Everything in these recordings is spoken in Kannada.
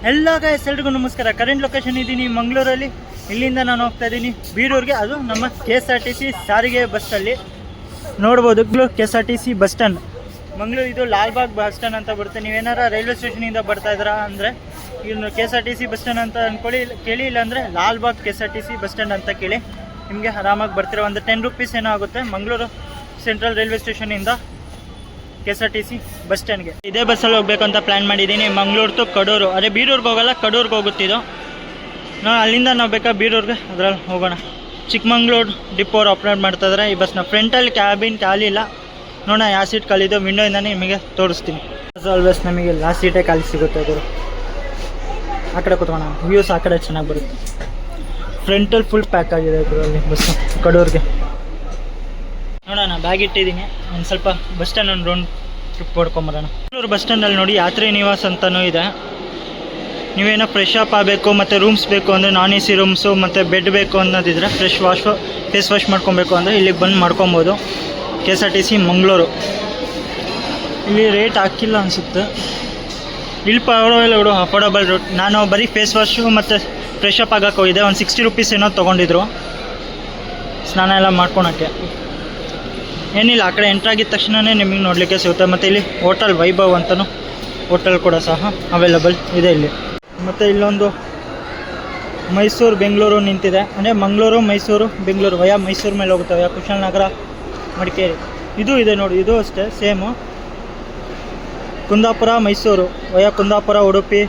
ಎಲ್ಲ ಗೈಸ್ ಎಲ್ರಿಗೂ ನಮಸ್ಕಾರ. ಕರೆಂಟ್ ಲೊಕೇಶನ್ ಇದ್ದೀನಿ ಮಂಗಳೂರಲ್ಲಿ. ಇಲ್ಲಿಂದ ನಾನು ಹೋಗ್ತಾ ಇದ್ದೀನಿ ಬೀರೂರಿಗೆ. ಅದು ನಮ್ಮ KSRTC ಸಾರಿಗೆ ಬಸ್ಸಲ್ಲಿ ನೋಡ್ಬೋದು. KSRTC bus stand Mangaluru. ಇದು ಲಾಲ್ಬಾಗ್ ಬಸ್ ಸ್ಟ್ಯಾಂಡ್ ಅಂತ ಬರುತ್ತೆ. ನೀವೇನಾರ ರೈಲ್ವೆ ಸ್ಟೇಷನಿಂದ ಬರ್ತಾ ಇದ್ದೀರಾ ಅಂದರೆ ಇನ್ನು KSRTC ಬಸ್ ಸ್ಟ್ಯಾಂಡ್ ಅಂತ ಅಂದ್ಕೊಳ್ಳಿ, ಕೇಳಿ. ಇಲ್ಲಾಂದರೆ ಲಾಲ್ಬಾಗ್ KSRTC ಬಸ್ ಸ್ಟ್ಯಾಂಡ್ ಅಂತ ಕೇಳಿ, ನಿಮಗೆ ಆರಾಮಾಗಿ ಬರ್ತೀರ. ಒಂದು 10 ರೂಪೀಸ್ ಏನೋ ಆಗುತ್ತೆ ಮಂಗಳೂರು ಸೆಂಟ್ರಲ್ ರೈಲ್ವೆ ಸ್ಟೇಷನಿಂದ KSRTC ಬಸ್ ಸ್ಟ್ಯಾಂಡ್ಗೆ. ಇದೇ ಬಸ್ಸಲ್ಲಿ ಹೋಗ್ಬೇಕು ಅಂತ ಪ್ಲ್ಯಾನ್ ಮಾಡಿದ್ದೀನಿ. ಮಂಗಳೂರು ಟು ಕಡೂರು. ಅದೇ ಬೀರೂರ್ಗೆ ಹೋಗಲ್ಲ, ಕಡೂರ್ಗೆ ಹೋಗುತ್ತಿದ್ದು. ಅಲ್ಲಿಂದ ನಾವು ಬೇಕಾ ಬೀರೂರ್ಗೆ ಅದರಲ್ಲಿ ಹೋಗೋಣ. ಚಿಕ್ಕಮಂಗ್ಳೂರು ಡಿಪೋ ಅವ್ರು ಆಪ್ರೇಟ್ ಮಾಡ್ತಾಯಿದ್ದಾರೆ ಈ ಬಸ್ನ. ಫ್ರಂಟಲ್ಲಿ ಕ್ಯಾಬಿನ್ ಖಾಲಿ ಇಲ್ಲ. ನೋಡೋಣ ಯಾವ ಸೀಟ್ ಖಾಲಿದ್ದು ವಿಂಡೋಯಿಂದನೇ ನಿಮಗೆ ತೋರಿಸ್ತೀನಿ. ಆಲ್ವೇಸ್ ನಮಗೆ ಲಾಸ್ಟ್ ಸೀಟೇ ಖಾಲಿ ಸಿಗುತ್ತೆ. ಅದು ಆ ಕಡೆ ಕೂತ್ಕೋಣ, ವ್ಯೂಸ್ ಆ ಕಡೆ ಚೆನ್ನಾಗಿ ಬರುತ್ತೆ. ಫ್ರಂಟಲ್ಲಿ ಫುಲ್ ಪ್ಯಾಕ್ ಆಗಿದೆ ಇದರಲ್ಲಿ ಬಸ್ಸು ಕಡೂರಿಗೆ. ನೋಡೋಣ, ಬ್ಯಾಗ್ ಇಟ್ಟಿದ್ದೀನಿ. ಒಂದು ಸ್ವಲ್ಪ ಬಸ್ ಸ್ಟ್ಯಾಂಡ್ ಒಂದು ರೌಂಡ್ ಟ್ರಿಪ್ ಹೊಡ್ಕೊಂಬರೋಣ. ಮಂಗಳೂರು ಬಸ್ ಸ್ಟ್ಯಾಂಡಲ್ಲಿ ನೋಡಿ ಯಾತ್ರಿ ನಿವಾಸ ಅಂತಲೂ ಇದೆ. ನೀವೇನೋ ಫ್ರೆಶ್ ಅಪ್ ಆಗಬೇಕು ಮತ್ತು ರೂಮ್ಸ್ ಬೇಕು ಅಂದರೆ ನಾನ್ AC ರೂಮ್ಸು ಮತ್ತು ಬೆಡ್ ಬೇಕು ಅನ್ನೋದಿದ್ರೆ ಫೇಸ್ ವಾಶ್ ಮಾಡ್ಕೊಬೇಕು ಅಂದರೆ ಇಲ್ಲಿಗೆ ಬಂದು ಮಾಡ್ಕೊಬೋದು. KSRTC ಮಂಗಳೂರು. ಇಲ್ಲಿ ರೇಟ್ ಹಾಕಿಲ್ಲ ಅನಿಸುತ್ತೆ. ಇಲ್ಲಿ ಪರವಾಗಿಲ್ಲ ಬಿಡು, ಅಫೋರ್ಡಬಲ್ ರೇಟ್. ನಾನು ಬರೀ ಫೇಸ್ ವಾಶು ಮತ್ತು ಫ್ರೆಶ್ ಅಪ್ ಆಗೋಕ್ಕೆ ಹೋಗಿದೆ. ಒಂದು 60 ರೂಪೀಸ್ ಏನೋ ತೊಗೊಂಡಿದ್ರು ಸ್ನಾನ ಎಲ್ಲ ಮಾಡ್ಕೊಳಕ್ಕೆ. ಏನಿಲ್ಲ, ಆ ಕಡೆ ಎಂಟ್ರಾಗಿದ್ದ ತಕ್ಷಣವೇ ನಿಮಗೆ ನೋಡಲಿಕ್ಕೆ ಸಿಗುತ್ತೆ. ಮತ್ತು ಇಲ್ಲಿ ಹೋಟೆಲ್ ವೈಭವ್ ಅಂತಲೂ ಹೋಟೆಲ್ ಕೂಡ ಸಹ ಅವೈಲಬಲ್ ಇದೆ ಇಲ್ಲಿ. ಮತ್ತು ಇಲ್ಲೊಂದು ಮೈಸೂರು ಬೆಂಗಳೂರು ನಿಂತಿದೆ. ಅಂದರೆ ಮಂಗಳೂರು ಮೈಸೂರು ಬೆಂಗಳೂರು ವಯಾ ಮೈಸೂರು ಮೇಲೆ ಹೋಗುತ್ತವೆ. ಕುಶಾಲನಗರ ಮಡಿಕೇರಿ ಇದು ಇದೆ ನೋಡಿ. ಇದು ಅಷ್ಟೇ ಸೇಮು. ಕುಂದಾಪುರ ಮೈಸೂರು ವಯಾ ಕುಂದಾಪುರ ಉಡುಪಿ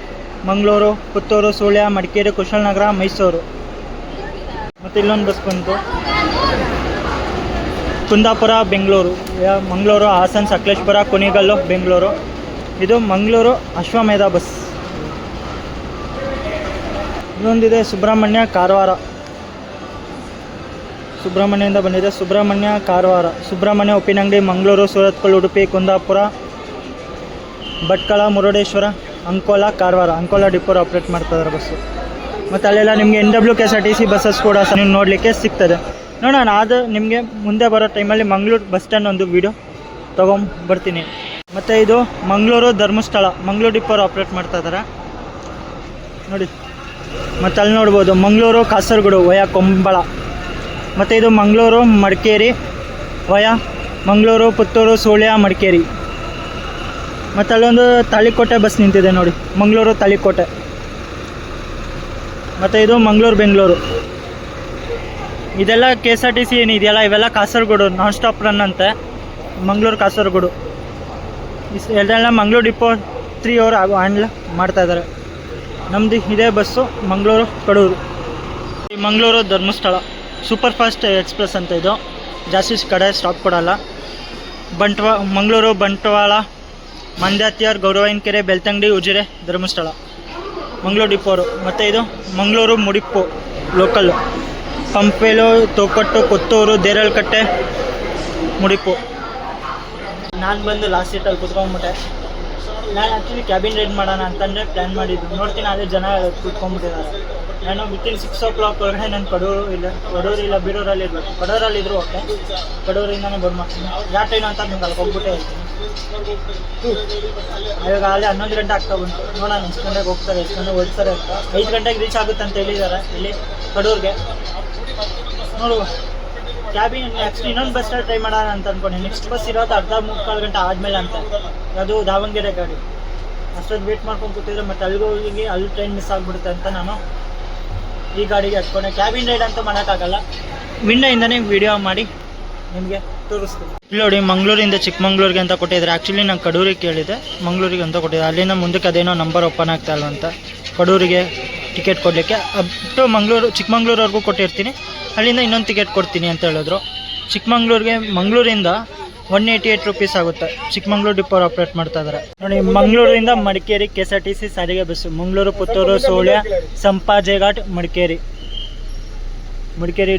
ಮಂಗಳೂರು ಪುತ್ತೂರು ಸುಳ್ಯ ಮಡಿಕೇರಿ ಕುಶಾಲನಗರ ಮೈಸೂರು. ಮತ್ತು ಇಲ್ಲೊಂದು ಬಸ್ ಬಂತು ಕುಂದಾಪುರ ಬೆಂಗಳೂರು ಮಂಗಳೂರು ಹಾಸನ ಸಕಲೇಶ್ಪುರ ಕುಣಿಗಲ್ಲು ಬೆಂಗಳೂರು. ಇದು ಮಂಗಳೂರು ಅಶ್ವಮೇಧ ಬಸ್. ಇನ್ನೊಂದಿದೆ ಸುಬ್ರಹ್ಮಣ್ಯ ಕಾರವಾರ. ಸುಬ್ರಹ್ಮಣ್ಯದಿಂದ ಬಂದಿದೆ ಸುಬ್ರಹ್ಮಣ್ಯ ಕಾರವಾರ. ಸುಬ್ರಹ್ಮಣ್ಯ ಉಪ್ಪಿನಂಗಡಿ ಮಂಗಳೂರು ಸೂರತ್ಕಲ್ ಉಡುಪಿ ಕುಂದಾಪುರ ಭಟ್ಕಳ ಮುರುಡೇಶ್ವರ ಅಂಕೋಲಾ ಕಾರವಾರ. ಅಂಕೋಲಾ ಡಿಪೋರ್ ಆಪ್ರೇಟ್ ಮಾಡ್ತಿದ್ದಾರೆ ಬಸ್ಸು. ಮತ್ತು ಅಲ್ಲೆಲ್ಲ ನಿಮಗೆ NW KSRTC ಬಸ್ಸಸ್ ಕೂಡ ಸಹ ನೀವು ನೋಡಲಿಕ್ಕೆ ಸಿಗ್ತದೆ. ನೋಡೋಣ, ಅದು ನಿಮಗೆ ಮುಂದೆ ಬರೋ ಟೈಮಲ್ಲಿ ಮಂಗಳೂರು ಬಸ್ ಸ್ಟ್ಯಾಂಡ್ ಒಂದು ವೀಡಿಯೋ ತೊಗೊಂಬರ್ತೀನಿ. ಮತ್ತು ಇದು ಮಂಗಳೂರು ಧರ್ಮಸ್ಥಳ ಮಂಗಳೂರು ಡಿಪೋರ್ ಆಪ್ರೇಟ್ ಮಾಡ್ತಾಯಿದ್ದಾರೆ ನೋಡಿ. ಮತ್ತು ಅಲ್ಲಿ ನೋಡ್ಬೋದು ಮಂಗಳೂರು ಕಾಸರಗೋಡು ವಯಾ ಕೊಂಬಳ. ಮತ್ತು ಇದು ಮಂಗಳೂರು ಮಡಿಕೇರಿ ವಯಾ ಮಂಗಳೂರು ಪುತ್ತೂರು ಸುಳ್ಯ ಮಡಿಕೇರಿ. ಮತ್ತು ಅಲ್ಲೊಂದು ತಾಳಿಕೋಟೆ ಬಸ್ ನಿಂತಿದೆ ನೋಡಿ, ಮಂಗಳೂರು ತಾಳಿಕೋಟೆ. ಮತ್ತು ಇದು ಮಂಗಳೂರು ಬೆಂಗಳೂರು. ಇದೆಲ್ಲ KSRTC ಏನಿದೆಯಲ್ಲ ಇವೆಲ್ಲ ಕಾಸರಗೋಡು ನಾನ್ ಸ್ಟಾಪ್ ರನ್ ಅಂತೆ. ಮಂಗಳೂರು ಕಾಸರಗೋಡು ಇದೆಲ್ಲ ಮಂಗಳೂರು ಡಿಪೋ 3 ಅವರ್ ಹ್ಯಾಂಡ್ಲ್ ಮಾಡ್ತಾಯಿದ್ದಾರೆ. ನಮ್ಮದು ಇದೇ ಬಸ್ಸು ಮಂಗಳೂರು ಕಡೂರು. ಈ Mangaluru Dharmasthala super fast express ಅಂತ. ಇದು ಜಾಸ್ತಿ ಕಡೆ ಸ್ಟಾಪ್ ಕೊಡೋಲ್ಲ. ಮಂಗಳೂರು ಬಂಟ್ವಾಳ ಮಂದ್ಯಾತ್ಯಾರ್ ಗೌರವೈನಕೆರೆ ಬೆಳ್ತಂಗಡಿ ಉಜಿರೆ ಧರ್ಮಸ್ಥಳ ಮಂಗಳೂರು ಡಿಪೋರು. ಮತ್ತು ಇದು ಮಂಗಳೂರು ಮುಡಿಪು ಲೋಕಲ್ಲು ಪಂಪೇಲು ತೋಕಟ್ಟು ಕೊತ್ತೂರು ದೇರಳಕಟ್ಟೆ ಮುಡಿಪು. ನಾನು ಬಂದು ಲಾಸ್ಟ್ ಸೀಟಲ್ಲಿ ಕುತ್ಕೊಂಡ್ಬಿಟ್ಟೆ. ನಾನು ಆ್ಯಕ್ಚುಲಿ ಕ್ಯಾಬಿನ್ ರೈಡ್ ಮಾಡೋಣ ಅಂತಂದರೆ ಪ್ಲ್ಯಾನ್ ಮಾಡಿದ್ದು. ನೋಡ್ತೀನಿ ಅದೇ ಜನ ಕುತ್ಕೊಂಡ್ಬಿಟ್ಟಿದ್ದಾರೆ. ನಾನು ವಿತಿನ್ 6 o'clock ಒಳಗಡೆ ನಾನು ಕಡೂರು ಇಲ್ಲ ಬೀರೂರಲ್ಲಿ ಇರಬೇಕು. ಕಡೂರಲ್ಲಿದ್ದರೂ ಓಕೆ, ಕಡೂರಿಂದನೇ ಬಂದು ಮಾಡ್ತೀನಿ. ಯಾವ ಟೈಮ್ ಅಂತ ನಿಮ್ಗೆ ಅಲ್ಲಿ ಹೋಗ್ಬಿಟ್ಟೇ ಇರ್ತೀನಿ. ಇವಾಗ ಅಲ್ಲಿ 11 ಗಂಟೆ ಆಗ್ತಾ ಬಂತು. ನೋಡೋಣ ಎಷ್ಟು ಗಂಟೆಗೆ ಹೋಗ್ತಾರೆ, ಎಷ್ಟು ಗಂಟೆಗೆ ಓಡಿಸ್ತಾರೆ ಅಂತ. 5 ಗಂಟೆಗೆ ರೀಚ್ ಆಗುತ್ತೆ ಅಂತ ಹೇಳಿದ್ದಾರೆ ಇಲ್ಲಿ ಕಡೂರಿಗೆ. ನೋಡುವ ಕ್ಯಾಬಿನ್ ನೆಕ್ಸ್ಟ್ ಇನ್ನೊಂದು ಬಸ್ಸಲ್ಲಿ ಟ್ರೈ ಮಾಡೋಣ ಅಂತ ಅಂದ್ಕೊಂಡು. ನೆಕ್ಸ್ಟ್ ಬಸ್ ಇರೋದು 3-4 ಗಂಟೆ ಆದಮೇಲೆ ಅಂತ. ಅದು ದಾವಣಗೆರೆ ಗಾಡಿ. ಅಷ್ಟೊಂದು ವೇಟ್ ಮಾಡ್ಕೊಂಡು ಕೂತಿದ್ರೆ ಮತ್ತು ಅಲ್ಲಿಗೆ ಹೋಗಿ ಅಲ್ಲಿ ಟ್ರೈನ್ ಮಿಸ್ ಆಗಿಬಿಡುತ್ತೆ ಅಂತ ನಾನು ಈ ಗಾಡಿಗೆ ಹತ್ಕೊಂಡೆ. ಕ್ಯಾಬಿನ್ ರೈಡ್ ಅಂತೂ ಮಾಡೋಕ್ಕಾಗಲ್ಲ, ವಿಂಡೋಯಿಂದನೇ ವೀಡಿಯೋ ಮಾಡಿ ನಿಮಗೆ ತೋರಿಸ್ತೀನಿ. ಇಲ್ಲಿ ನೋಡಿ, ಮಂಗಳೂರಿಂದ ಚಿಕ್ಕಮಂಗ್ಳೂರಿಗೆ ಅಂತ ಕೊಟ್ಟಿದ್ದಾರೆ. ಆ್ಯಕ್ಚುಲಿ ನಾನು ಕಡೂರಿಗೆ ಕೇಳಿದೆ, ಮಂಗಳೂರಿಗೆ ಅಂತ ಕೊಟ್ಟಿದ್ದೆ. ಅಲ್ಲಿಂದ ಮುಂದಕ್ಕೆ ಅದೇನೋ ನಂಬರ್ ಓಪನ್ ಆಗ್ತಾ ಇಲ್ಲ ಅಂತ ಕಡೂರಿಗೆ ಟಿಕೆಟ್ ಕೊಡಲಿಕ್ಕೆ. ಅಷ್ಟು ಚಿಕ್ಕಮಂಗ್ಳೂರವರೆಗೂ ಕೊಟ್ಟಿರ್ತೀನಿ, ಅಲ್ಲಿಂದ ಇನ್ನೊಂದು ಟಿಕೆಟ್ ಕೊಡ್ತೀನಿ ಅಂತ ಹೇಳಿದ್ರು. ಮಂಗಳೂರಿಂದ 188 ರೂಪೀಸ್ ಆಗುತ್ತೆ. ಚಿಕ್ಕಮಂಗ್ಳೂರು ಡಿಪೋ ಆಪ್ರೇಟ್ ಮಾಡ್ತಾ ಇದ್ದಾರೆ ನೋಡಿ. ಮಂಗಳೂರಿಂದ ಮಡಿಕೇರಿ KSRTC ಸಾರಿಗೆ bus. Mangaluru Puttur Sullia Sampaje ghat Madikeri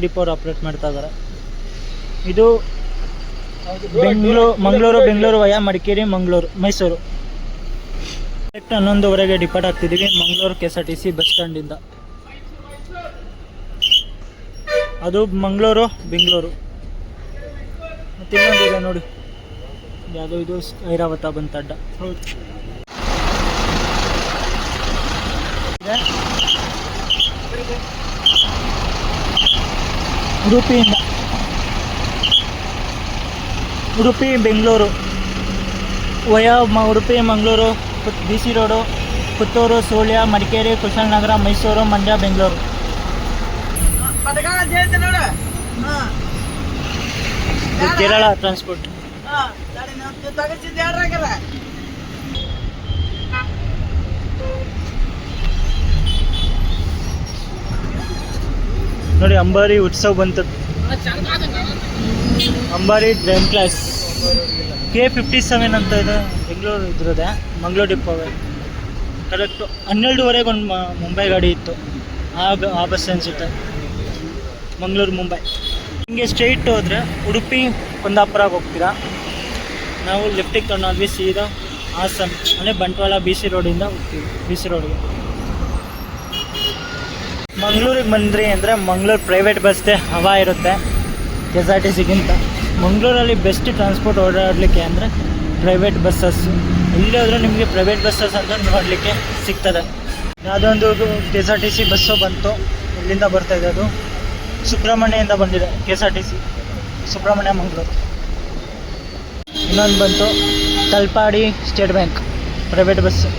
depot operate ಮಾಡ್ತಾ ಇದ್ದಾರೆ. ಇದು Mangaluru Bengaluru via Madikeri Mysuru. Correct 11:15 depart ಆಗ್ತಿದ್ದೀವಿ ಮಂಗಳೂರು KSRTC ಬಸ್ ಸ್ಟ್ಯಾಂಡಿಂದ. ಅದು ಮಂಗಳೂರು ಬೆಂಗಳೂರು. ಮತ್ತು ಇನ್ನೊಂದಿದೆ ನೋಡಿ, ಯಾವುದೋ ಇದು ಐರಾವತ ಬಂತ ಅಡ್ಡ. ಉಡುಪಿಯಿಂದ Udupi Bengaluru via Udupi Mangaluru B C road Puttur Sullia Madikeri Kushalnagar Mysuru Mandya Bengaluru. Kerala transport. ನೋಡಿ ಅಂಬಾರಿ ಉತ್ಸವ ಬಂತು. ಅಂಬಾರಿ ಡ್ರೈಮ್ ಕ್ಲಾಸ್ K57 ಅಂತ ಇದೆ, ಬೆಂಗಳೂರು ಇದ್ರದೆ ಮಂಗಳೂರು ಡಿಪೋ ಕರೆಕ್ಟು 12:30 ಒಂದು ಮುಂಬೈ ಗಾಡಿ ಇತ್ತು. ಆ ಬಸ್ ಅನಿಸುತ್ತೆ, ಮಂಗಳೂರು ಮುಂಬೈ. ಹಿಂಗೆ ಸ್ಟ್ರೈಟ್ ಹೋದರೆ ಉಡುಪಿ ಕುಂದಾಪುರಕ್ಕೆ ಹೋಗ್ತೀರಾ. ನಾವು ಲೆಫ್ಟಿಗೆ ತೊಗೊಂಡ್ವಿ ಸೀದಾ ಹಾಸನ್ ಅಂದರೆ ಬಂಟ್ವಾಳ ಬಿ ಸಿ ರೋಡಿಂದ ಹೋಗ್ತೀವಿ ಬಿ ಸಿ ರೋಡಿಗೆ. ಮಂಗಳೂರಿಗೆ ಬಂದ್ರಿ ಅಂದರೆ ಮಂಗಳೂರು ಪ್ರೈವೇಟ್ ಬಸ್ಸೇ ಹವಾ ಇರುತ್ತೆ KSRTCಗಿಂತ. ಮಂಗಳೂರಲ್ಲಿ ಬೆಸ್ಟ್ ಟ್ರಾನ್ಸ್ಪೋರ್ಟ್ ಓಡಾಡಲಿಕ್ಕೆ ಅಂದರೆ ಪ್ರೈವೇಟ್ ಬಸ್ಸಸ್ಸು. ಎಲ್ಲಿ ಹೋದರೂ ನಿಮಗೆ ಪ್ರೈವೇಟ್ ಬಸ್ಸಸ್ ಅಂತ ನೋಡಲಿಕ್ಕೆ ಸಿಗ್ತದೆ. ಯಾವುದೊಂದು KSRTC ಬಸ್ಸು ಬಂತು, ಇಲ್ಲಿಂದ ಬರ್ತಾಯಿದೆ, ಅದು ಸುಬ್ರಹ್ಮಣ್ಯದಿಂದ ಬಂದಿದೆ KSRTC ಸುಬ್ರಹ್ಮಣ್ಯ ಮಂಗಳೂರು. ಇನ್ನೊಂದು ಬಂತು Talapady state bank private bus.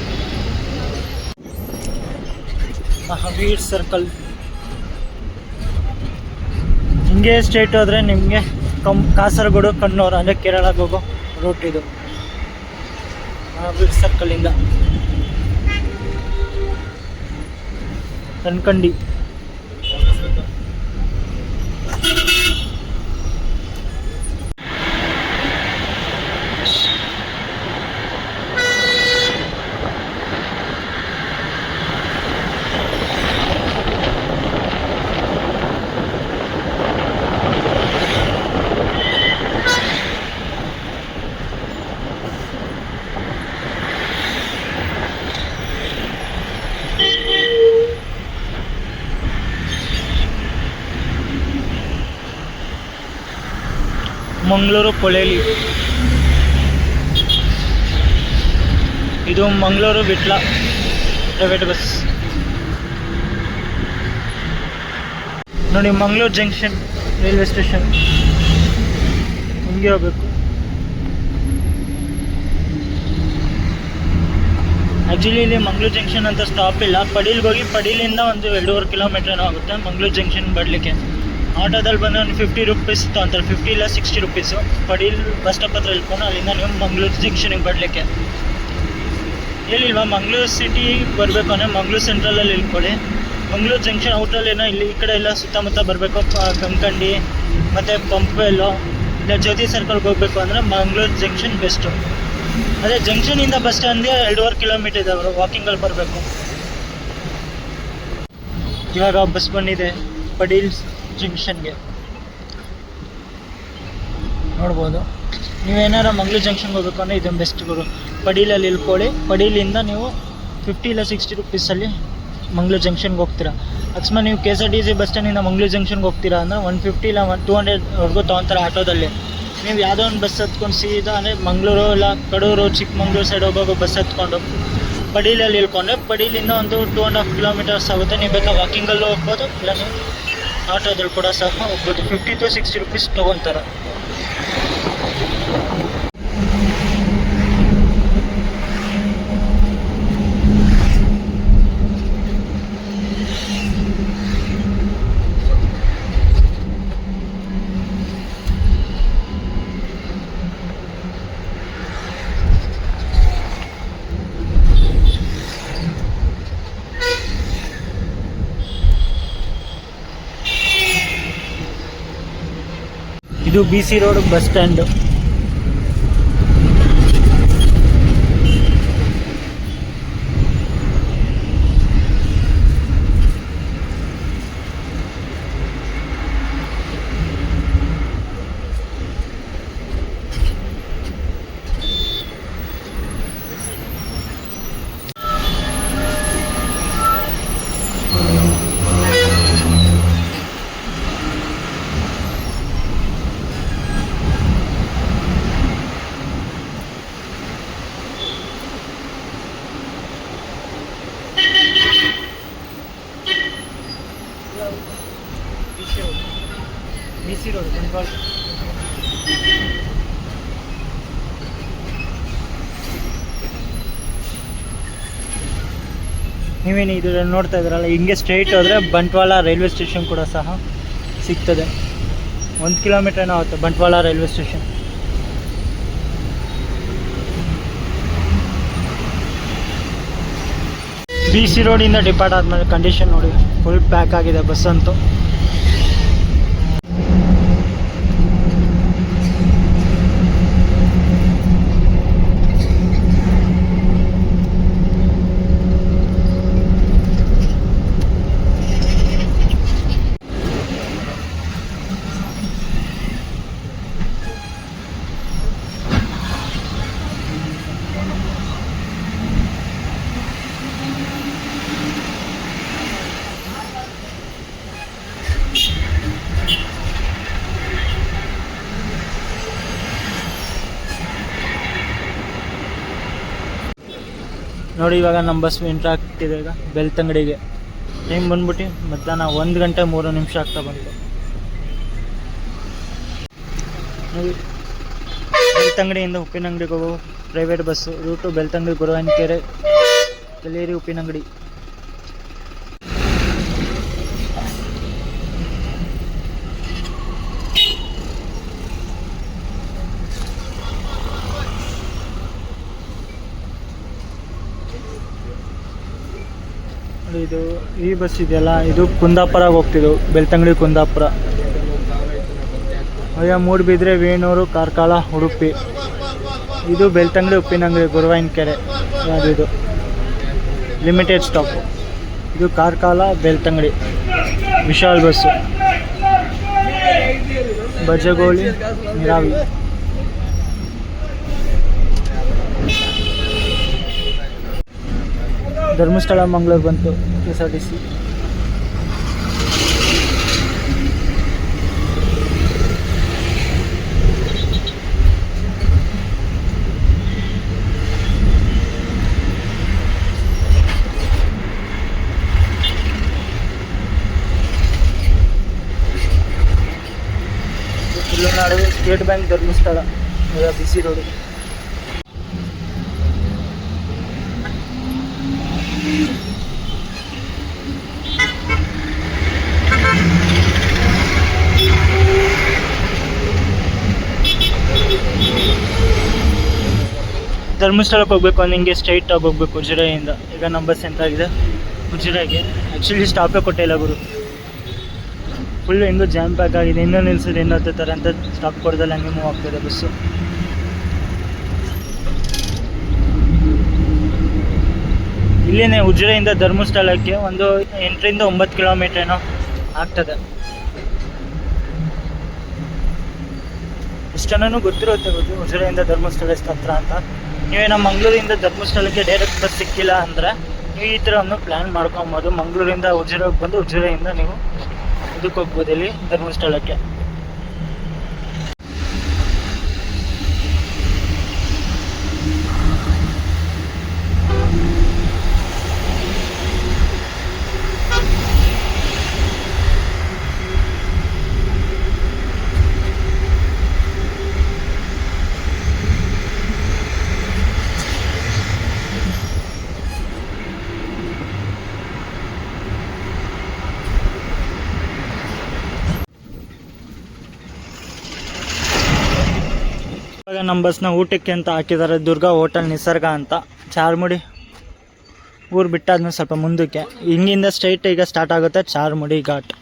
Mahavir circle ಹಿಂಗೆ ಸ್ಟ್ರೇಟ್ ಹೋದರೆ ನಿಮಗೆ ಕಾಸರಗೋಡು ಕಣ್ಣೂರು ಅಂದರೆ ಕೇರಳಕ್ಕೆ ಹೋಗೋ ರೂಟ್ ಇದು. ಮಹಾವೀರ್ ಸರ್ಕಲಿಂದ ಕನ್ಕಂಡಿ. ಮಂಗಳೂರು ಕೊಳೇಲಿ, ಇದು ಮಂಗಳೂರು ವಿಟ್ಲ ಪ್ರೈವೇಟ್ ಬಸ್. ನೋಡಿ ಮಂಗಳೂರು ಜಂಕ್ಷನ್ ರೈಲ್ವೆ ಸ್ಟೇಷನ್ ಹಿಂಗೆ ಹೋಗ್ಬೇಕು. ಆ್ಯಕ್ಚುಲಿ ಇಲ್ಲಿ ಮಂಗಳೂರು ಜಂಕ್ಷನ್ ಅಂತ ಸ್ಟಾಪ್ ಇಲ್ಲ. ಪಡೀಲ್ಗೆ ಹೋಗಿ ಪಡೀಲಿಂದ ಒಂದು 2.5 ಕಿಲೋಮೀಟರ್ ಆಗುತ್ತೆ ಮಂಗಳೂರು ಜಂಕ್ಷನ್ ಬರಲಿಕ್ಕೆ. ಆಟೋದಲ್ಲಿ ಬಂದು ಒಂದು 50 ರೂಪೀಸ್ ತೊಗೊಂತಾರೆ, 50 ಇಲ್ಲ 60 ರೂಪೀಸು. ಪಡೀಲ್ ಬಸ್ ಸ್ಟಾಪ್ ಹತ್ರ ಇಳ್ಕೊಂಡು ಅಲ್ಲಿಂದ ನೀವು ಮಂಗಳೂರು ಜಂಕ್ಷನಿಗೆ ಬರಲಿಕ್ಕೆ. ಏನಿಲ್ವಾ ಮಂಗಳೂರು ಸಿಟಿ ಬರಬೇಕು ಅಂದರೆ ಮಂಗಳೂರು ಸೆಂಟ್ರಲಲ್ಲಿ ಇಳ್ಕೊಳ್ಳಿ. ಮಂಗಳೂರು ಜಂಕ್ಷನ್ ಔಟ್ರಲ್ಲಿ ಏನೋ ಇಲ್ಲಿ ಈ ಕಡೆ ಎಲ್ಲ ಸುತ್ತಮುತ್ತ ಬರಬೇಕು, ಕಂಕಂಡಿ ಮತ್ತು ಪಂಪೆಲ್ಲೋ ಇಲ್ಲ ಜ್ಯೋತಿ ಸರ್ಕಲ್ಗೆ ಹೋಗಬೇಕು ಅಂದರೆ ಮಂಗಳೂರು ಜಂಕ್ಷನ್ ಬೆಸ್ಟು. ಅದೇ ಜಂಕ್ಷನಿಂದ ಬಸ್ ಸ್ಟ್ಯಾಂಡ್ಗೆ 2.5 ಕಿಲೋಮೀಟರ್ ಇದೆ, ಅವರು ವಾಕಿಂಗಲ್ಲಿ ಬರಬೇಕು. ಇವಾಗ ಬಸ್ ಬಂದಿದೆ ಪಡೀಲ್ ಜಂಕ್ಷನ್ಗೆ, ನೋಡ್ಬೋದು. ನೀವೇನಾರು ಮಂಗಳೂರು ಜಂಕ್ಷನ್ಗೆ ಹೋಗ್ಬೇಕು ಅಂದರೆ ಇದೊಂದು ಬೆಸ್ಟ್ ಗುರು. ಪಡೀಲಲ್ಲಿ ಇಳ್ಕೊಳ್ಳಿ, ಪಡೀಲಿಂದ ನೀವು 50 ಇಲ್ಲ 60 ರೂಪೀಸಲ್ಲಿ ಮಂಗಳೂರು ಜಂಕ್ಷನ್ಗೆ ಹೋಗ್ತೀರಾ. ಅಕಸ್ಮಾತ್ ನೀವು KSRTC ಬಸ್ ಸ್ಟ್ಯಾಂಡಿಂದ ಮಂಗಳೂರು ಜಂಕ್ಷನ್ಗೆ ಹೋಗ್ತೀರಾ ಅಂದರೆ 150 ಇಲ್ಲ 200ವರೆಗೂ ತೊಗೊತಾರೆ ಆಟೋದಲ್ಲಿ. ನೀವು ಯಾವುದೋ ಒಂದು ಬಸ್ ಹತ್ಕೊಂಡು ಸೀದಾ ಅಂದರೆ ಮಂಗಳೂರು ಇಲ್ಲ ಕಡೂರು ಚಿಕ್ಕಮಂಗ್ಳೂರು ಸೈಡ್ ಹೋಗೋ ಬಸ್ ಹತ್ಕೊಂಡು ಪಡೀಲಲ್ಲಿ ಇಳ್ಕೊಂಡ್ರೆ ಪಡೀಲಿಂದ ಒಂದು 2.5 ಕಿಲೋಮೀಟರ್ಸ್ ಆಗುತ್ತೆ. ನೀವು ಬೇಕಾ ವಾಕಿಂಗಲ್ಲೂ ಹೋಗ್ಬೋದು, ಇಲ್ಲ ನೀವು ಆಟೋದಲ್ಲಿ ಕೂಡ ಸಹ ಹೋಗ್ಬೋದು. 50 to 60 ರೂಪೀಸ್ ತೊಗೊತಾರೆ. ಇದು BC road bus stand. BC road Bantwal. ನೀವೇನು ಇದರಲ್ಲಿ ನೋಡ್ತಾ ಇದ್ದೀರಲ್ಲ, ಹಿಂಗೆ ಸ್ಟ್ರೈಟ್ ಹೋದರೆ ಬಂಟ್ವಾಳ ರೈಲ್ವೆ ಸ್ಟೇಷನ್ ಕೂಡ ಸಹ ಸಿಗ್ತದೆ. 1 ಕಿಲೋಮೀಟರ್ ಏನೋ ಆಗುತ್ತೆ ಬಂಟ್ವಾಳ ರೈಲ್ವೆ ಸ್ಟೇಷನ್. BC ರೋಡಿಂದ ಡಿಪಾರ್ಟ್ ಆದಮೇಲೆ ಕಂಡೀಷನ್ ನೋಡಿ, ಫುಲ್ ಪ್ಯಾಕ್ ಆಗಿದೆ ಬಸ್ ಅಂತೂ. ನೋಡಿ ಇವಾಗ ನಮ್ಮ ಬಸ್ ಎಂಟ್ರ್ ಆಗ್ತಿದೆ ಈಗ ಬೆಳ್ತಂಗಡಿಗೆ. ಟೈಮ್ ಬಂದ್ಬಿಟ್ಟು ಮಧ್ಯಾಹ್ನ 1 ಗಂಟೆ 3 ನಿಮಿಷ ಆಗ್ತಾ ಬಂತು. ನೋಡಿ ಬೆಳ್ತಂಗಡಿಯಿಂದ ಉಪ್ಪಿನಂಗಡಿಗೆ ಹೋಗೋ private bus. Route Belthangady, Guruvayanakere, Kaleri, Uppinangady. ಇದು ಈ ಬಸ್ ಇದೆಯಲ್ಲ, ಇದು ಕುಂದಾಪುರಗೆ ಹೋಗ್ತಿದ್ದು, ಬೆಳ್ತಂಗಡಿ ಕುಂದಾಪುರ. ಮೂಡುಬಿದ್ರೆ, ವೇಣೂರು, ಕಾರ್ಕಳ, ಉಡುಪಿ. ಇದು ಬೆಳ್ತಂಗಡಿ, ಉಪ್ಪಿನಂಗಡಿ, ಗುರುವಾನ್ಕೆರೆ. ಯಾವುದಿದು ಲಿಮಿಟೆಡ್ ಸ್ಟಾಪ್. ಇದು ಕಾರ್ಕಳ, ಬೆಳ್ತಂಗಡಿ ವಿಶಾಲ್ ಬಸ್ಸು. ಬಜಗೋಳಿ, ನಿರಾವಿ. ಧರ್ಮಸ್ಥಳ, ಮಂಗಳೂರು ಬಂತು KSRTC. Tulunadu state bank Dharmasthala, BC road. ಧರ್ಮಸ್ಥಳಕ್ಕೆ ಹೋಗ್ಬೇಕು ಅಂದ್ರೆ ಹಿಂಗೆ ಸ್ಟ್ರೈಟ್ ಆಗಿ ಹೋಗ್ಬೇಕು ಉಜಿರೆಯಿಂದ. ಈಗ ನಮ್ಮ ಬಸ್ ಎಂತಾಗಿದೆ ಉಜಿರೆಗೆ. ಆ್ಯಕ್ಚುಲಿ ಸ್ಟಾಪೇ ಕೊಟ್ಟಿಲ್ಲ ಗುರು, ಫುಲ್ ಹೆಂಗೂ ಜಾಮ್ ಪ್ಯಾಕ್ ಆಗಿದೆ. ಇನ್ನೂ ನಿಲ್ಸಿದ್ರೆ ಇನ್ನೂ ಹತ್ತುತ್ತಾರೆ ಅಂತ ಸ್ಟಾಪ್ ಕೊಡ್ದಲ್ಲ ಹಂಗೆ ಮೂವ್ ಆಗ್ತಿದೆ ಬಸ್ಸು. ಇಲ್ಲಿನೇ ಉಜಿರೆಯಿಂದ ಧರ್ಮಸ್ಥಳಕ್ಕೆ ಒಂದು 8 ರಿಂದ 9 ಕಿಲೋಮೀಟರ್ ಏನೋ ಆಗ್ತದೆ. ಇಷ್ಟನೂ ಗೊತ್ತಿರುತ್ತೆ ಉಜಿರೆಯಿಂದ ಧರ್ಮಸ್ಥಳ ಎಷ್ಟು ಹತ್ರ ಅಂತ. ನೀವೇ ನಮ್ಮ ಮಂಗಳೂರಿಂದ ಧರ್ಮಸ್ಥಳಕ್ಕೆ ಡೈರೆಕ್ಟ್ ಬಸ್ ಸಿಕ್ಕಿಲ್ಲ ಅಂದರೆ ನೀವು ಈ ಥರ ಒಂದು ಪ್ಲ್ಯಾನ್ ಮಾಡ್ಕೊಬೋದು. ಮಂಗಳೂರಿಂದ ಉಜಿರೆಗೆ ಬಂದು ಉಜಿರೆಯಿಂದ ನೀವು ಇದಕ್ಕೆ ಹೋಗ್ಬೋದು, ಇಲ್ಲಿ ಧರ್ಮಸ್ಥಳಕ್ಕೆ. ಇವಾಗ ನಮ್ಮ ಬಸ್ನ ಊಟಕ್ಕೆ ಅಂತ ಹಾಕಿದ್ದಾರೆ, ದುರ್ಗಾ ಹೋಟೆಲ್ ನಿಸರ್ಗ ಅಂತ, ಚಾರ್ಮುಡಿ. ಊರು ಬಿಟ್ಟಾದ್ಮೇಲೆ ಸ್ವಲ್ಪ ಮುಂದಕ್ಕೆ ಹಿಂಗಿಂದ ಸ್ಟ್ರೈಟ್ ಈಗ ಸ್ಟಾರ್ಟ್ ಆಗುತ್ತೆ ಚಾರ್ಮುಡಿ ಘಾಟ್.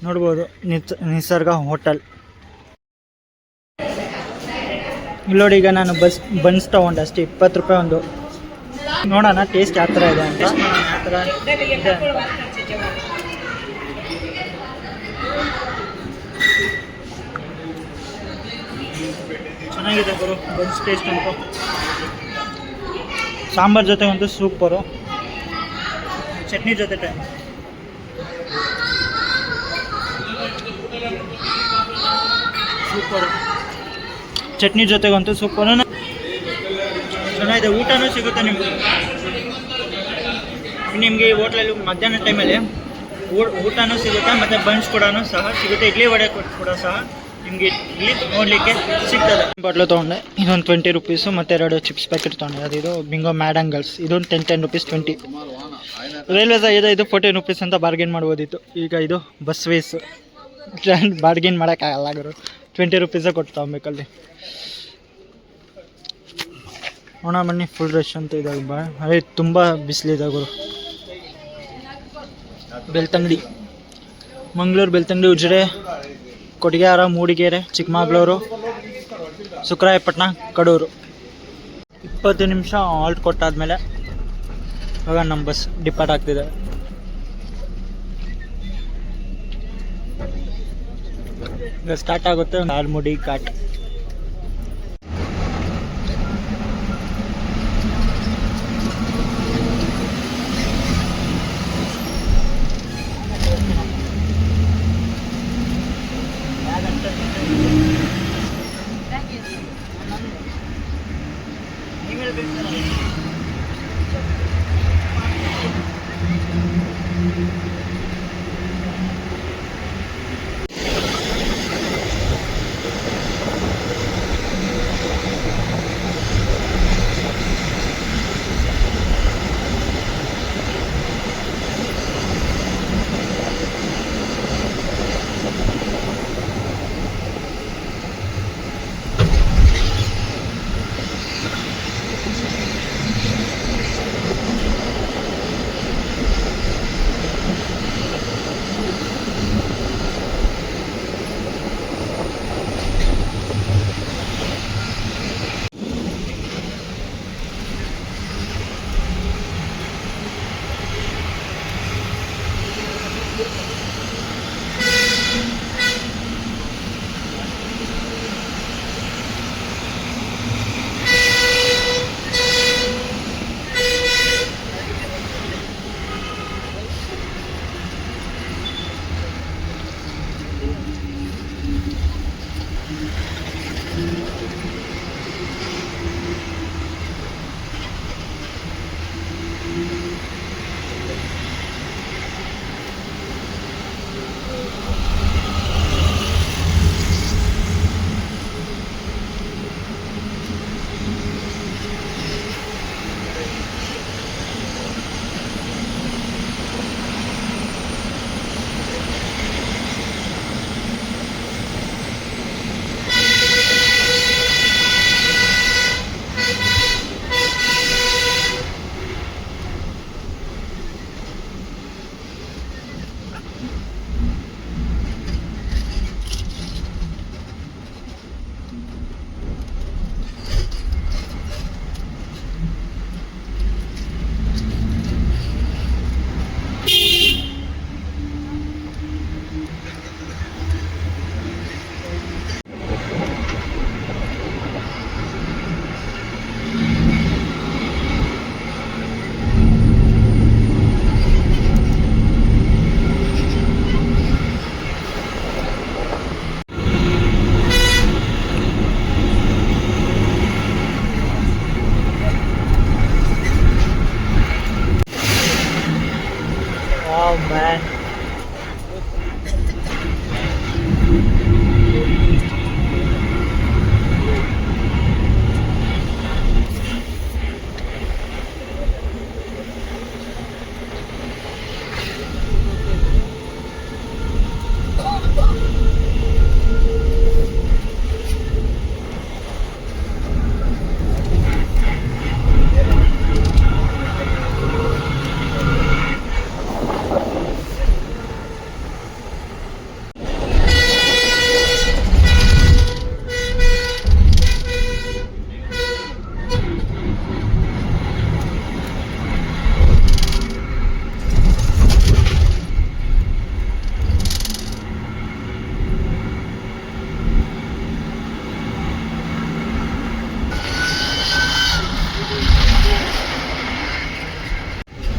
ನೋಡ್ಬೋದು ನಿಸರ್ಗ ಹೋಟೆಲ್. ಇಲ್ಲಿ ನೋಡಿ, ಈಗ ನಾನು ಬನ್ಸ್ ತೊಗೊಂಡೆ ಅಷ್ಟೇ, 20 ರೂಪಾಯಿ ಒಂದು. ನೋಡೋಣ ಟೇಸ್ಟ್ ಯಾವ ಥರ ಇದೆ ಅಂತ. ಚೆನ್ನಾಗಿದೆ ಗುರು ಬನ್ಸ್ ಟೇಸ್ಟ್ ಉಂಟು. ಸಾಂಬಾರ್ ಜೊತೆ ಒಂದು ಸೂಪರು, ಚಟ್ನಿ ಜೊತೆ ಟೈಮ್ ಸೂಪರು, ಚಟ್ನಿ ಜೊತೆಗಂತೂ ಸೂಪರು. ಚೆನ್ನಾಗಿದೆ, ಊಟನೂ ಸಿಗುತ್ತೆ ನಿಮಗೆ. ಈ ಹೋಟ್ಲಲ್ಲಿ ಮಧ್ಯಾಹ್ನ ಟೈಮಲ್ಲಿ ಊಟನೂ ಸಿಗುತ್ತೆ ಮತ್ತು ಬನ್ಸ್ ಕೂಡ ಸಹ ಸಿಗುತ್ತೆ. ಇಡ್ಲಿ ವಡೆ ಕೂಡ ಸಹ ನಿಮಗೆ ಇಲ್ಲಿ ನೋಡಲಿಕ್ಕೆ ಸಿಗ್ತದೆ. ಬಾಟ್ಲು ತೊಗೊಂಡೆ, ಇದೊಂದು 20 ರುಪೀಸು, ಮತ್ತು 2 ಚಿಪ್ಸ್ ಪ್ಯಾಕೆಟ್ ತೊಗೊಂಡೆ. ಅದಿದು ಬಿಂಗೋ ಮ್ಯಾಡಂಗಲ್ಸ್, ಇದೊಂದು 10 ರುಪೀಸ್ 20. ರೈಲ್ವೇಸ್ ಇದು 14 ರುಪೀಸ್ ಅಂತ ಬಾರ್ಗೇನ್ ಮಾಡ್ಬೋದಿತ್ತು. ಈಗ ಇದು ಬಸ್ ವೇಸ್ ಬಾರ್ಗೇನ್ ಮಾಡೋಕ್ಕಾಗಲ್ಲ ಗುರು, 20 ರುಪೀಸೇ ಕೊಟ್ಟು ತಗೊಬೇಕಲ್ಲಿ. ಒಣ ಬನ್ನಿ ಫುಲ್ ರಶ್ ಅಂತ ಇದಾಗ ಅದೇ ತುಂಬ ಬಿಸಿಲಿದೆ ಗುರು. ಬೆಳ್ತಂಗಡಿ, ಮಂಗಳೂರು ಬೆಳ್ತಂಗಡಿ, ಉಜಿರೆ, ಕೊಡಗ್ಯಾರ, ಮೂಡಿಗೆರೆ, ಚಿಕ್ಕಮಗಳೂರು, ಸುಕ್ರಾಯಪಟ್ಟಣ, ಕಡೂರು. 20 ನಿಮಿಷ ಆಲ್ಟ್ ಕೊಟ್ಟಾದ್ಮೇಲೆ ಇವಾಗ ನಮ್ಮ ಬಸ್ ಡಿಪಾರ್ಟ್ ಆಗ್ತಿದೆ. ಈಗ ಸ್ಟಾರ್ಟ್ ಆಗುತ್ತೆ ಆಲ್ಮುಡಿ ಘಾಟ್.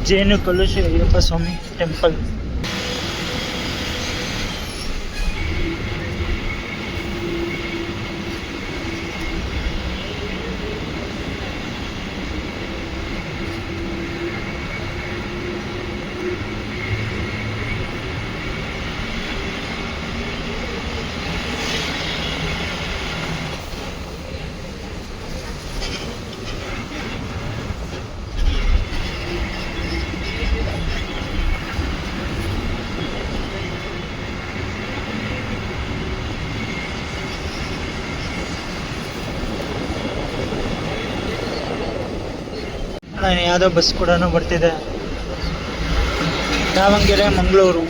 ಜೇನು ಕಲ್ಲು ಅಯ್ಯಪ್ಪ ಸ್ವಾಮಿ ಟೆಂಪಲ್. ಯಾವುದೋ ಬಸ್ ಕೂಡ ಬರ್ತಿದೆ. ದಾವಣಗೆರೆ ಮಂಗಳೂರು.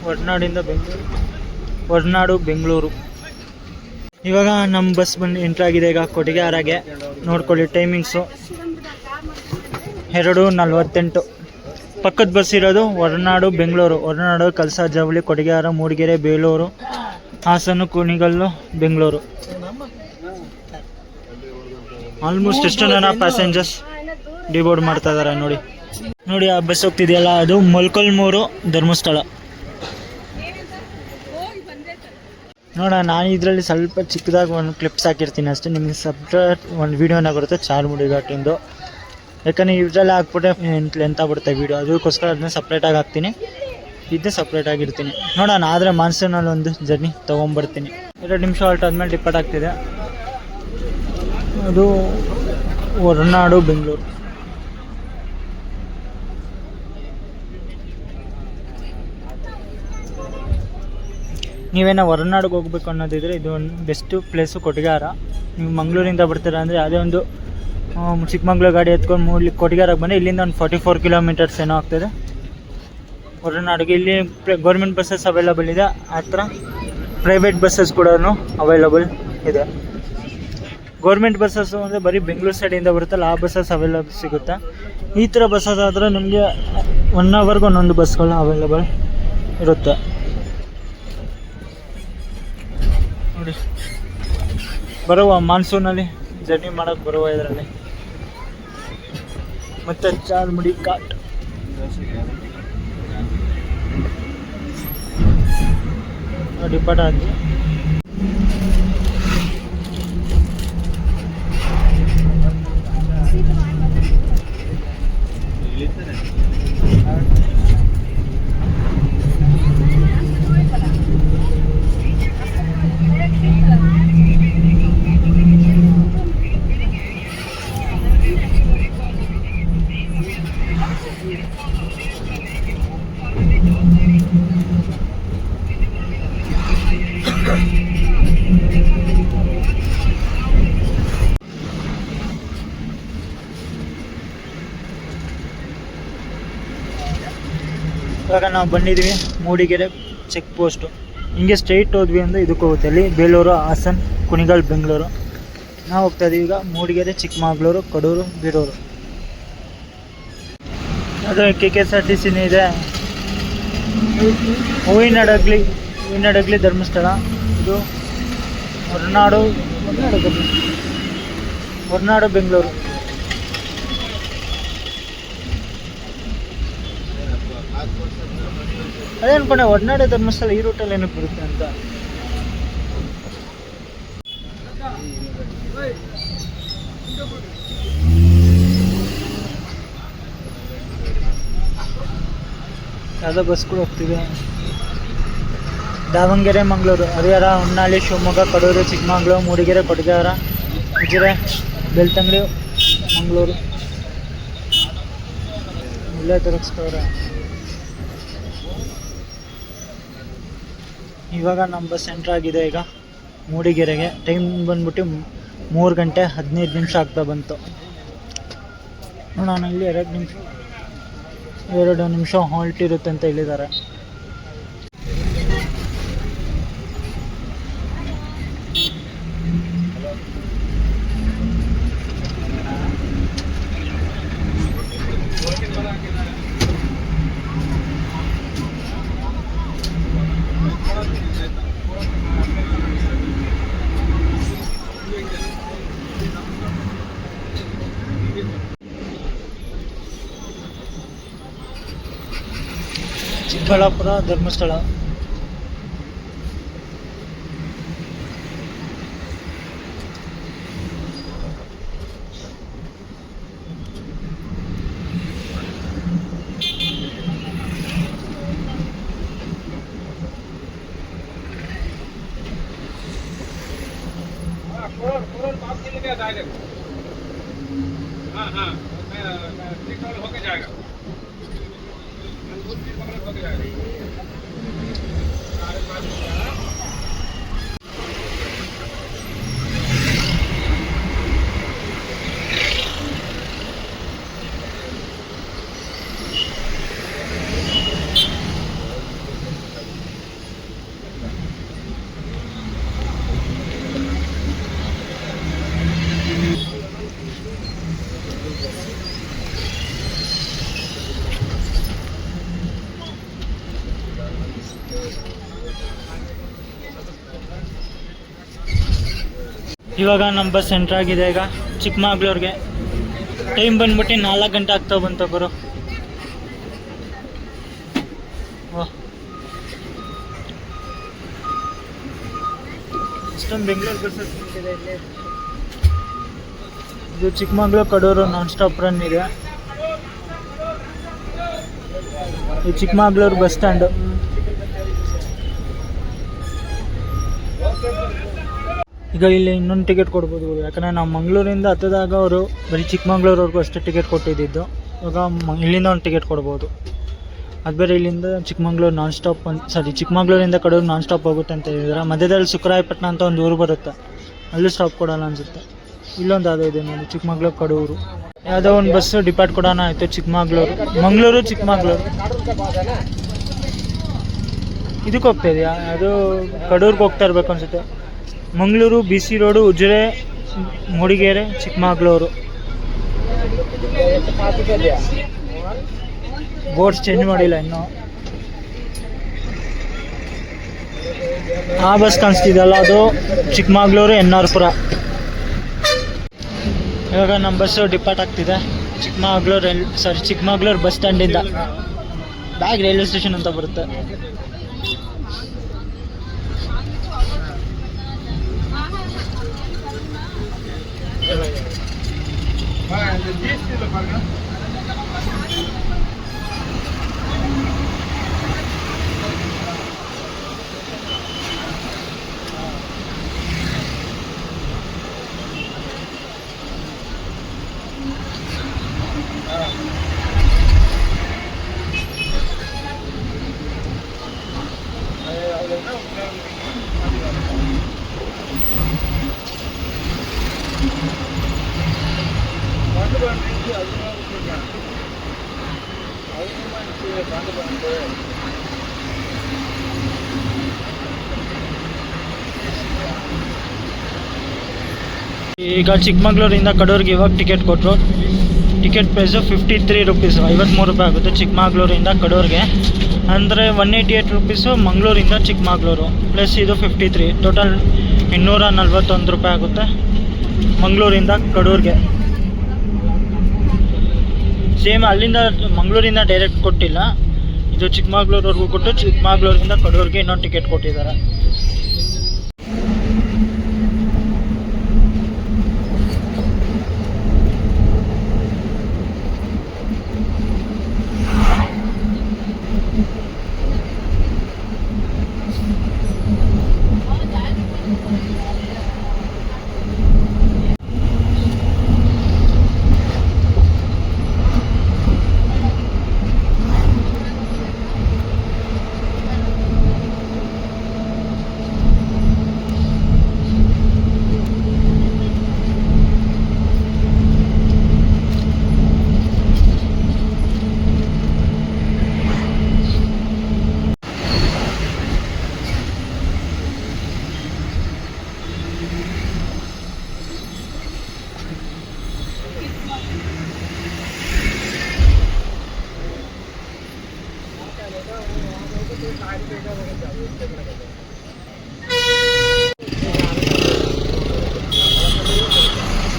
ಹೊರನಾಡಿಂದ ಬೆಂಗಳೂರು, ಹೊರನಾಡು ಬೆಂಗಳೂರು. ಇವಾಗ ನಮ್ಮ ಬಸ್ ಬಂದು ಎಂಟ್ರ್ ಆಗಿದೆ ಈಗ ಕೊಟ್ಟಿಗೆಹಾರಗೆ. ನೋಡ್ಕೊಳ್ಳಿ ಟೈಮಿಂಗ್ಸು 2:48. ಪಕ್ಕದ ಬಸ್ ಇರೋದು ಹೊರನಾಡು ಬೆಂಗಳೂರು. ಹೊರನಾಡು ಕಳಸ ಜವಳಿ ಕೊಟ್ಟಿಗೆಹಾರ ಮೂಡಿಗೆರೆ ಬೇಲೂರು ಹಾಸನ ಕುಣಿಗಲ್ಲು ಬೆಂಗಳೂರು. ಆಲ್ಮೋಸ್ಟ್ ಎಷ್ಟು ಜನ ಪ್ಯಾಸೆಂಜರ್ಸ್ ಡಿಬೋರ್ಡ್ ಮಾಡ್ತಾ ಇದ್ದಾರೆ ನೋಡಿ ಆ ಬಸ್ ಹೋಗ್ತಿದೆಯಲ್ಲ ಅದು ಮೊಳಕಾಲ್ಮೂರು ಧರ್ಮಸ್ಥಳ. ನೋಡ ನಾನು ಇದರಲ್ಲಿ ಸ್ವಲ್ಪ ಚಿಕ್ಕದಾಗಿ ಒಂದು ಕ್ಲಿಪ್ಸ್ ಹಾಕಿರ್ತೀನಿ ಅಷ್ಟೇ. ನಿಮಗೆ ಸಪ್ರೇಟ್ ಒಂದು ವೀಡಿಯೋನ ಬರುತ್ತೆ ಚಾರ್ಮುಡಿ ಘಾಟಿಂದು. ಯಾಕಂದರೆ ಇದರಲ್ಲಿ ಹಾಕ್ಬಿಟ್ಟೆ ಲೆಂತ್ ಆಗ್ಬಿಡುತ್ತೆ ವೀಡಿಯೋ, ಅದಕ್ಕೋಸ್ಕರ ಅದನ್ನ ಸಪ್ರೇಟಾಗಿ ಹಾಕ್ತೀನಿ, ಇದನ್ನೇ ಸಪ್ರೇಟಾಗಿರ್ತೀನಿ. ನೋಡೋಣ. ಆದರೆ ಮಾನ್ಸೂನಲ್ಲಿ ಒಂದು ಜರ್ನಿ ತೊಗೊಂಬರ್ತೀನಿ. 2 ನಿಮಿಷ ಆಲ್ಟ್ ಆದಮೇಲೆ ಡಿಪಾರ್ಟ್ ಆಗ್ತಿದೆ. ಅದು ಹೊರನಾಡು ಬೆಂಗಳೂರು. ನೀವೇನೋ ಹೊರನಾಡಿಗೆ ಹೋಗ್ಬೇಕು ಅನ್ನೋದಿದ್ರೆ ಇದು ಒಂದು ಬೆಸ್ಟ್ ಪ್ಲೇಸು ಕೊಟ್ಟಿಗೆಹಾರ. ನೀವು ಮಂಗಳೂರಿಂದ ಬರ್ತೀರಾ ಅಂದರೆ ಯಾವುದೇ ಒಂದು ಚಿಕ್ಕಮಂಗ್ಳೂರು ಗಾಡಿ ಎತ್ಕೊಂಡು ಕೊಟ್ಟಿಗೆಹಾರಕ್ಕೆ ಬಂದರೆ ಇಲ್ಲಿಂದ ಒಂದು 44 ಕಿಲೋಮೀಟರ್ಸ್ ಏನೋ ಆಗ್ತದೆ ಹೊರನಾಡಿಗೆ. ಇಲ್ಲಿ ಗೌರ್ಮೆಂಟ್ ಬಸ್ಸಸ್ ಅವೈಲಬಲ್ ಇದೆ, ಆ ಥರ ಪ್ರೈವೇಟ್ ಬಸ್ಸಸ್ ಕೂಡ ಅವೈಲಬಲ್ ಇದೆ. ಗೌರ್ಮೆಂಟ್ ಬಸ್ಸಸ್ಸು ಅಂದರೆ ಬರೀ ಬೆಂಗಳೂರು ಸೈಡಿಂದ ಬರುತ್ತಲ್ಲ ಆ ಬಸ್ಸಸ್ ಅವೈಲಬಲ್ ಸಿಗುತ್ತೆ. ಈ ಥರ ಬಸ್ಸಸ್ ಆದರೆ ನಿಮಗೆ 1 ಅವರ್ಗೆ ಒಂದೊಂದು ಬಸ್ಗಳು ಅವೈಲಬಲ್ ಇರುತ್ತೆ. ನೋಡಿ ಬರುವ ಮಾನ್ಸೂನಲ್ಲಿ ಜರ್ನಿ ಮಾಡೋಕ್ಕೆ ಬರುವ ಇದರಲ್ಲಿ. ಮತ್ತು ಚಾರ್ಮುಡಿ ಘಾಟ್ ಡಿಪಾರ್ಟ್ ಆಗಿ ಇವಾಗ ನಾವು ಬಂದಿದ್ದೀವಿ ಮೂಡಿಗೆರೆ ಚೆಕ್ ಪೋಸ್ಟು. ಹಿಂಗೆ ಸ್ಟ್ರೈಟ್ ಹೋದ್ವಿ ಅಂದರೆ ಇದಕ್ಕೆ ಹೋಗುತ್ತೆ. ಅಲ್ಲಿ ಬೇಲೂರು ಹಾಸನ ಕುಣಿಗಲ್ ಬೆಂಗಳೂರು. ನಾವು ಹೋಗ್ತಾ ಇದ್ದೀವಿ ಈಗ ಮೂಡಿಗೆರೆ ಚಿಕ್ಕಮಗಳೂರು ಕಡೂರು ಬೀರೂರು. ಅದು KSRTC ಇದೆ. ಹೂವಿನಡಗಲಿ ಧರ್ಮಸ್ಥಳ. ಇದು ಹೊರನಾಡು ಬೆಂಗಳೂರು. ಅದೇ ಅನ್ಕೊಂಡೆ ಹೊರನಾಡು ಧರ್ಮಸ್ಥಳ ಈ ರೂಟಲ್ಲಿ ಏನಕ್ಕೆ ಬರುತ್ತೆ ಅಂತ. ಯಾವುದೋ ಬಸ್ಗಳು ಹೋಗ್ತಿವೆ. ದಾವಣಗೆರೆ ಮಂಗಳೂರು ಹರಿಹರ ಹೊನ್ನಾಳಿ ಶಿವಮೊಗ್ಗ ಕಡೂರು ಚಿಕ್ಕಮಗಳೂರು ಮೂಡಿಗೆರೆ ಕೊಟ್ಟಿಗೆಹಾರ ಉಜಿರೆ ಬೆಳ್ತಂಗಡಿ ಮಂಗಳೂರು. ಇಲ್ಲೇ ತಿರುಗಿಸ್ತವ್ರೆ. ಇವಾಗ ನಮ್ಮ ಬಸ್ ಎಂಟ್ರ್ ಆಗಿದೆ ಈಗ ಮೂಡಿಗೆರೆಗೆ. ಟೈಮ್ ಬಂದ್ಬಿಟ್ಟು 3 ಗಂಟೆ 15 ನಿಮಿಷ ಆಗ್ತಾ ಬಂತು. ನೋಡೋಣ, ಇಲ್ಲಿ 2 ನಿಮಿಷ ಹಾಲ್ಟ್ ಇರುತ್ತೆ ಅಂತ ಹೇಳಿದ್ದಾರೆ. ಚಿಕ್ಕಬಳ್ಳಾಪುರ ಧರ್ಮಸ್ಥಳ. ಇವಾಗ ನಮ್ಮ ಬಸ್ ಎಂಟ್ರ್ ಆಗಿದೆ. ಈಗ ಚಿಕ್ಕಮಗಳೂರಿಗೆ ಟೈಮ್ ಬಂದ್ಬಿಟ್ಟು 4 ಗಂಟೆ ಆಗ್ತಾ ಬಂತು ಗುರು. ಇಷ್ಟೊಂದು ಬೆಂಗಳೂರು ಬಸ್ಸಸ್ ನಿಂತಿದೆ ಇಲ್ಲಿ. ಇದು Chikkamagaluru Kadur non stop run ಇದೆ. ಇದು ಚಿಕ್ಕಮಗಳೂರು ಬಸ್ ಸ್ಟ್ಯಾಂಡು. ಈಗ ಇಲ್ಲಿ ಇನ್ನೊಂದು ಟಿಕೆಟ್ ಕೊಡ್ಬೋದು, ಯಾಕಂದರೆ ನಾವು ಮಂಗಳೂರಿಂದ ಹತ್ತದಾಗ ಅವರು ಬರೀ ಚಿಕ್ಕಮಗಳೂರವರೆಗೂ ಅಷ್ಟೇ ಟಿಕೆಟ್ ಕೊಟ್ಟಿದ್ದು. ಇವಾಗ ಇಲ್ಲಿಂದ ಒಂದು ಟಿಕೆಟ್ ಕೊಡ್ಬೋದು. ಅದು ಬೇರೆ ಇಲ್ಲಿಂದ ಚಿಕ್ಕಮಗಳೂರು ನಾನ್ ಸ್ಟಾಪ್ ಚಿಕ್ಕಮಗಳೂರಿಂದ ಕಡೂರು ನಾನ್ ಸ್ಟಾಪ್ ಹೋಗುತ್ತೆ ಅಂತ ಹೇಳಿದ್ರೆ, ಮಧ್ಯದಲ್ಲಿ ಸುಖರಾಯಪಟ್ಟಣ ಅಂತ ಒಂದು ಊರು ಬರುತ್ತೆ, ಅಲ್ಲೂ ಸ್ಟಾಪ್ ಕೊಡೋಲ್ಲ ಅನಿಸುತ್ತೆ. ಇಲ್ಲೊಂದು ಯಾವುದೋ ಇದೆ ನೋಡಿ, ಚಿಕ್ಕಮಗಳೂರು ಕಡೂರು. ಯಾವುದೋ ಒಂದು ಬಸ್ಸು ಡಿಪಾರ್ಟ್ ಕೊಡೋಣ ಆಯಿತು. ಚಿಕ್ಕಮಗಳೂರು ಮಂಗಳೂರು ಚಿಕ್ಕಮಗಳೂರು ಇದಕ್ಕೆ ಹೋಗ್ತಾ ಇದೆಯಾ? ಅದು ಕಡೂರ್ಗೆ ಹೋಗ್ತಾ ಇರ್ಬೇಕು ಅನಿಸುತ್ತೆ. Mangaluru BC road, Ujire, Mudigere, Chikkamagaluru. Boards change ಮಾಡಿಲ್ಲ ಇನ್ನೂ. ಆ ಬಸ್ ಕಾಣಿಸ್ತಿದೆಯಲ್ಲ, ಅದು ಚಿಕ್ಕಮಗಳೂರು NR ಪುರ. ಇವಾಗ ನಮ್ಮ ಬಸ್ಸು ಡಿಪಾರ್ಟ್ ಆಗ್ತಿದೆ ಚಿಕ್ಕಮಗಳೂರು ಬಸ್ ಸ್ಟ್ಯಾಂಡಿಂದ. ಬ್ಯಾಗ್ ರೈಲ್ವೆ ಸ್ಟೇಷನ್ ಅಂತ ಬರುತ್ತೆ. ಈಗ ಚಿಕ್ಕಮಗಳೂರಿಂದ ಕಡೂರಿಗೆ ಇವಾಗ ಟಿಕೆಟ್ ಕೊಟ್ಟರು. ಟಿಕೆಟ್ ಪ್ರೈಸು 53 ರುಪೀಸು, 53 ರೂಪಾಯಿ ಆಗುತ್ತೆ ಚಿಕ್ಕಮಗಳೂರಿಂದ ಕಡೂರಿಗೆ. ಅಂದರೆ 188 ರುಪೀಸು ಮಂಗಳೂರಿಂದ ಚಿಕ್ಕಮಗಳೂರು, ಪ್ಲಸ್ ಇದು 53, ಟೋಟಲ್ 241 ರೂಪಾಯಿ ಆಗುತ್ತೆ ಮಂಗಳೂರಿಂದ ಕಡೂರಿಗೆ. ಸೇಮ್ ಅಲ್ಲಿಂದ ಮಂಗಳೂರಿಂದ ಡೈರೆಕ್ಟ್ ಕೊಟ್ಟಿಲ್ಲ, ಇದು ಚಿಕ್ಕಮಗಳೂರವರೆಗೂ ಕೊಟ್ಟು ಚಿಕ್ಕಮಗಳೂರಿಂದ ಕಡೂರಿಗೆ ಇನ್ನೊಂದು ಟಿಕೆಟ್ ಕೊಟ್ಟಿದ್ದಾರೆ.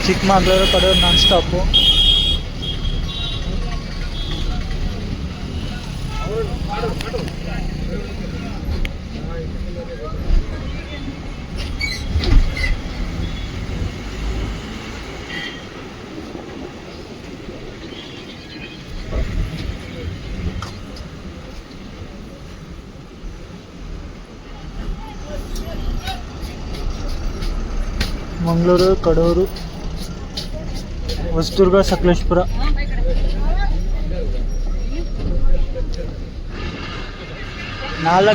ಚಿಕ್ಕಮಗಳೂರು ಕಡೂರು ನಾನ್ ಸ್ಟಾಪು. ಮಂಗಳೂರು ಕಡೂರು ಹೊಸದುರ್ಗ ಸಕಲೇಶ್ಪುರ.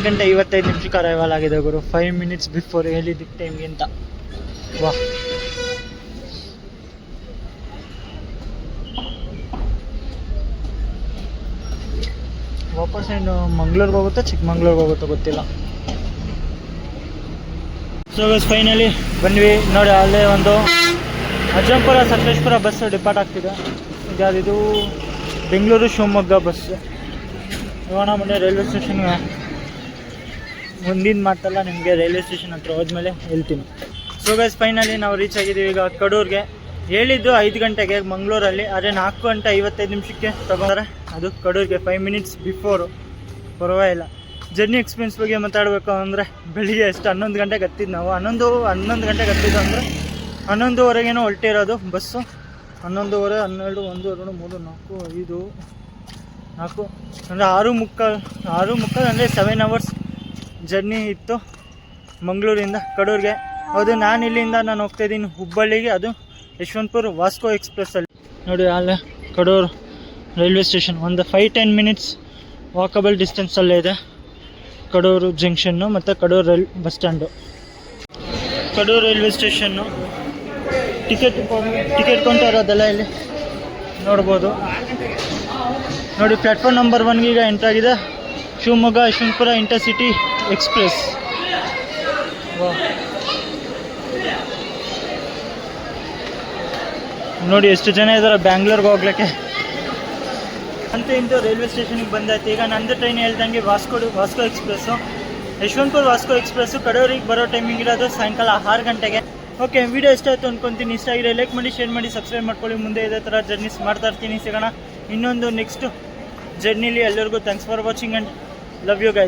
ಗಂಟೆ 55 ಅರೈವಲ್ ಆಗಿದೆ ಗುರು. 5 ಮಿನಿಟ್ಸ್ ಬಿಫೋರ್ ಹೇಳಿದ್ದಕ್ಕೆ ಟೈಮ್ಗಿಂತ. ವಾ, ವಾಪಸ್ ಏನು ಮಂಗ್ಳೂರ್ಗೆ ಹೋಗುತ್ತಾ ಚಿಕ್ಕಮಂಗ್ಳೂರ್ಗೆ ಹೋಗುತ್ತಾ ಗೊತ್ತಿಲ್ಲ. ಸೊ ಫೈನಲಿ ಬಂದ್ವಿ ನೋಡಿ. ಅಲ್ಲೇ ಒಂದು ಅಜ್ಜಂಪುರ ಸಕಲೇಶ್ಪುರ ಬಸ್ ಡಿಪಾರ್ಟ್ ಆಗ್ತಿದೆ. ಇದು ಬೆಂಗಳೂರು ಶಿವಮೊಗ್ಗ ಬಸ್. ನೋಡೋಣ ಮೊನ್ನೆ ರೈಲ್ವೆ ಸ್ಟೇಷನ್ಗೆ ಮುಂದಿನ ಮಾತಲ್ಲ, ನಿಮಗೆ ರೈಲ್ವೆ ಸ್ಟೇಷನ್ ಹತ್ರ ಹೋದ್ಮೇಲೆ ಹೇಳ್ತೀನಿ. ಸೊ ಗೈಸ್ ಫೈನಲಿ ನಾವು ರೀಚ್ ಆಗಿದ್ದೀವಿ ಈಗ ಕಡೂರ್ಗೆ. ಹೇಳಿದ್ದು 5 ಗಂಟೆಗೆ ಮಂಗಳೂರಲ್ಲಿ, ಆದರೆ 4 ಗಂಟೆ 55 ತಗೊಂಡ್ರೆ ಅದು ಕಡೂರ್ಗೆ 5 ಮಿನಿಟ್ಸ್ ಬಿಫೋರು. ಪರವಾಗಿಲ್ಲ. ಜರ್ನಿ ಎಕ್ಸ್ಪೀರಿಯನ್ಸ್ ಬಗ್ಗೆ ಮಾತಾಡಬೇಕು ಅಂದರೆ ಬೆಳಿಗ್ಗೆ ಎಷ್ಟು 11 ಗಂಟೆಗೆ ಹತ್ತಿದ್ದು ನಾವು. 11 ಗಂಟೆಗೆ ಹತ್ತಿದ್ದು ಅಂದರೆ 11:15 ಹೊರಟಿರೋದು ಬಸ್ಸು. 11:30, 12, 1, 2, 3, 4, 5, 4 ಅಂದರೆ 6:45 ಅಂದರೆ 7 ಅವರ್ಸ್ ಜರ್ನಿ ಇತ್ತು ಮಂಗಳೂರಿಂದ ಕಡೂರಿಗೆ. ಅದು ನಾನು ಹೋಗ್ತಾಯಿದ್ದೀನಿ ಹುಬ್ಬಳ್ಳಿಗೆ. ಅದು ಯಶವಂತಪುರ ವಾಸ್ಕೋ ಎಕ್ಸ್ಪ್ರೆಸ್ಸಲ್ಲಿ ನೋಡಿ. ಅಲ್ಲೇ ಕಡೂರು ರೈಲ್ವೆ ಸ್ಟೇಷನ್ ಒಂದು 5-10 ಮಿನಿಟ್ಸ್ ವಾಕಬಲ್ ಡಿಸ್ಟೆನ್ಸಲ್ಲೇ ಇದೆ ಕಡೂರು ಜಂಕ್ಷನ್ನು ಮತ್ತು Kadur bus stand. Kadur railway station ticket counter ಅದೆಲ್ಲ ಇಲ್ಲಿ ನೋಡ್ಬೋದು ನೋಡಿ. ಪ್ಲ್ಯಾಟ್ಫಾರ್ಮ್ ನಂಬರ್ 1 ಈಗ ಎಂಟ್ರಾಗಿದೆ ಶಿವಮೊಗ್ಗ ಯಶವಂತಪುರ ಇಂಟರ್ಸಿಟಿ ಎಕ್ಸ್ಪ್ರೆಸ್. ನೋಡಿ ಎಷ್ಟು ಜನ ಇದ್ದಾರೆ ಬ್ಯಾಂಗ್ಳೂರ್ಗೆ ಹೋಗ್ಲಿಕ್ಕೆ ಅಂತ. ಇಂದು ರೈಲ್ವೆ ಸ್ಟೇಷನ್ಗೆ ಬಂದಾಯ್ತು. ಈಗ ನಂದು ಟ್ರೈನ್ ಹೇಳ್ದಂಗೆ ವಾಸ್ಕೋ ಎಕ್ಸ್ಪ್ರೆಸ್ಸು, ಯಶವಂತಪುರ ವಾಸ್ಕೋ ಎಕ್ಸ್ಪ್ರೆಸ್ಸು ಕಡೂರಿಗೆ ಬರೋ ಟೈಮಿಂಗ್ ಇರೋದು ಸಾಯಂಕಾಲ 6 ಗಂಟೆಗೆ. ಓಕೆ, ವಿಡಿಯೋ ಇಷ್ಟ ಆಯಿತು ಅಂದ್ಕೊತೀನಿ. ಇಷ್ಟ ಆಗಿದೆ ಲೈಕ್ ಮಾಡಿ, ಶೇರ್ ಮಾಡಿ, ಸಬ್ಸ್ಕ್ರೈಬ್ ಮಾಡ್ಕೊಳ್ಳಿ. ಮುಂದೆ ಇದೇ ಥರ ಜರ್ನೀಸ್ ಮಾಡ್ತಾ ಇರ್ತೀನಿ. ಸಿಗೋಣ ಇನ್ನೊಂದು ನೆಕ್ಸ್ಟ್ ಜರ್ನಿಲಿ. ಎಲ್ಲರಿಗೂ thanks for watching and love you guys.